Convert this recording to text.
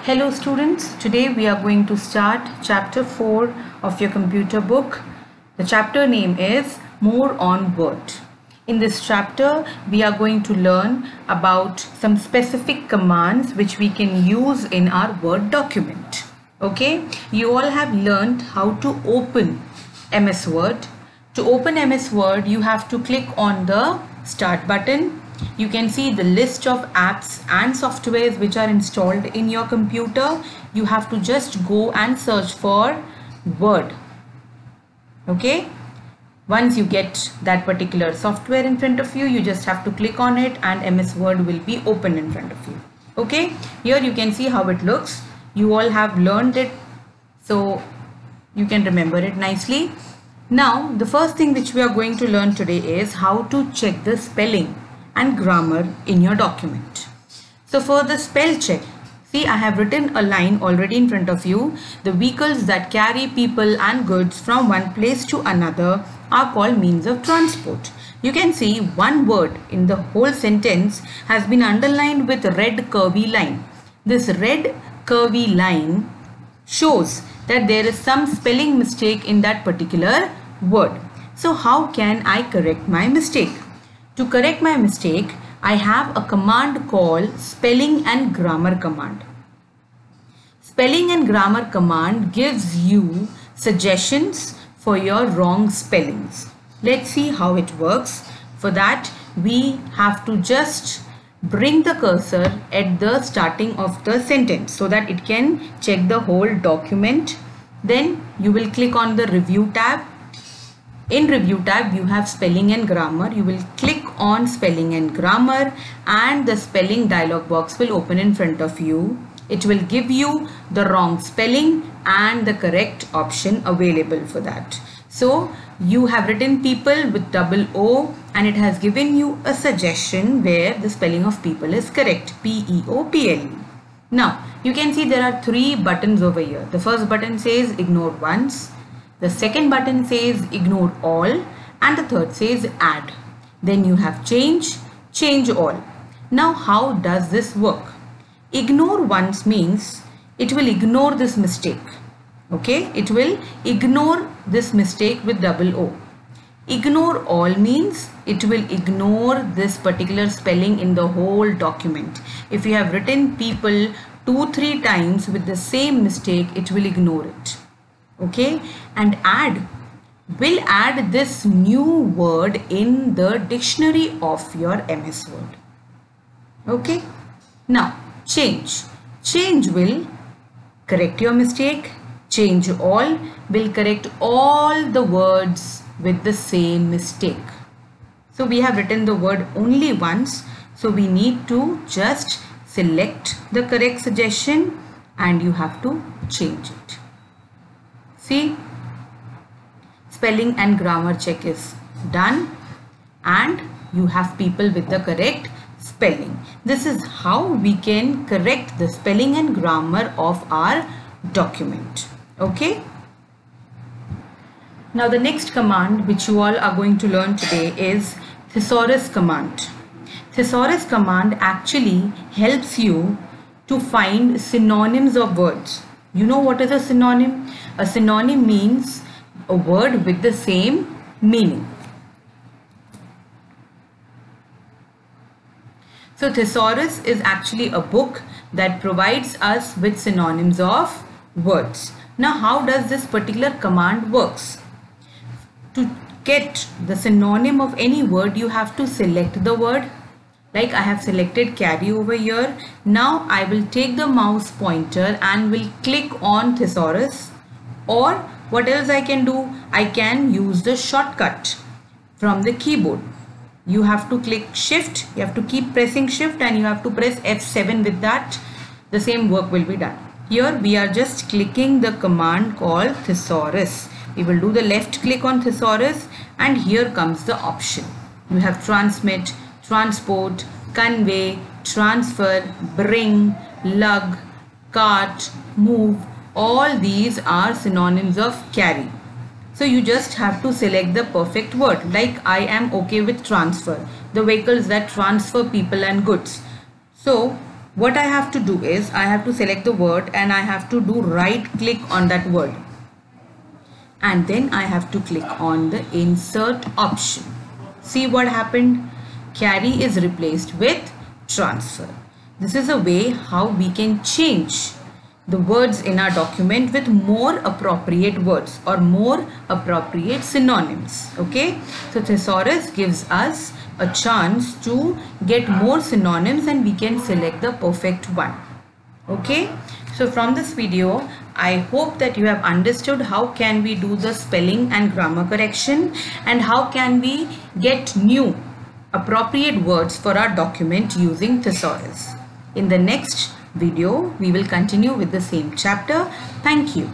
Hello students, today we are going to start chapter 4 of your computer book. The chapter name is More on Word. In this chapter, we are going to learn about some specific commands which we can use in our Word document. Okay, you all have learned how to open MS Word. To open MS Word, you have to click on the Start button. You can see the list of apps and softwares which are installed in your computer. You have to just go and search for Word. Okay. Once you get that particular software in front of you, you just have to click on it and MS Word will be open in front of you. Okay. Here you can see how it looks. You all have learned it, so you can remember it nicely. Now, the first thing which we are going to learn today is how to check the spelling and grammar in your document. So for the spell check, see, I have written a line already in front of you. The vehicles that carry people and goods from one place to another are called means of transport. You can see one word in the whole sentence has been underlined with a red curvy line. This red curvy line shows that there is some spelling mistake in that particular word. So how can I correct my mistake? To correct my mistake, I have a command called spelling and grammar command. Spelling and grammar command gives you suggestions for your wrong spellings. Let's see how it works. For that, we have to just bring the cursor at the starting of the sentence so that it can check the whole document. Then you will click on the review tab. In review tab, you have spelling and grammar. You will click on spelling and grammar and the spelling dialog box will open in front of you. It will give you the wrong spelling and the correct option available for that. So you have written people with double O and it has given you a suggestion where the spelling of people is correct. P-E-O-P-L-E. Now you can see there are three buttons over here. The first button says ignore once. The second button says ignore all and the third says add. Then you have change all. Now how does this work? Ignore once means it will ignore this mistake. Okay, it will ignore this mistake with double O. Ignore all means it will ignore this particular spelling in the whole document. If you have written people 2-3 times with the same mistake, it will ignore it. Okay, and add will add this new word in the dictionary of your MS Word. Okay, now change will correct your mistake. Change all will correct all the words with the same mistake. So we have written the word only once, so we need to just select the correct suggestion and you have to change it. See, spelling and grammar check is done and you have people with the correct spelling. This is how we can correct the spelling and grammar of our document. Okay. Now the next command which you all are going to learn today is thesaurus command. Thesaurus command actually helps you to find synonyms of words. You know what is a synonym? A synonym means a word with the same meaning. So thesaurus is actually a book that provides us with synonyms of words. Now how does this particular command works? To get the synonym of any word, you have to select the word. Like I have selected carry over here. Now I will take the mouse pointer and will click on thesaurus, or what else I can do? I can use the shortcut from the keyboard. You have to click shift, you have to keep pressing shift and you have to press F7 with that. The same work will be done. Here we are just clicking the command called thesaurus. We will do the left click on thesaurus and here comes the option. You have transmit, transport, convey, transfer, bring, lug, cart, move. All these are synonyms of carry. So you just have to select the perfect word. Like I am okay with transfer, the vehicles that transfer people and goods. So what I have to do is I have to select the word and I have to do right click on that word. And then I have to click on the insert option. See what happened? Carry is replaced with transfer. This is a way how we can change the words in our document with more appropriate words or more appropriate synonyms. Okay, so thesaurus gives us a chance to get more synonyms and we can select the perfect one. Okay, so from this video I hope that you have understood how can we do the spelling and grammar correction and how can we get new appropriate words for our document using thesaurus. In the next video we will continue with the same chapter. Thank you.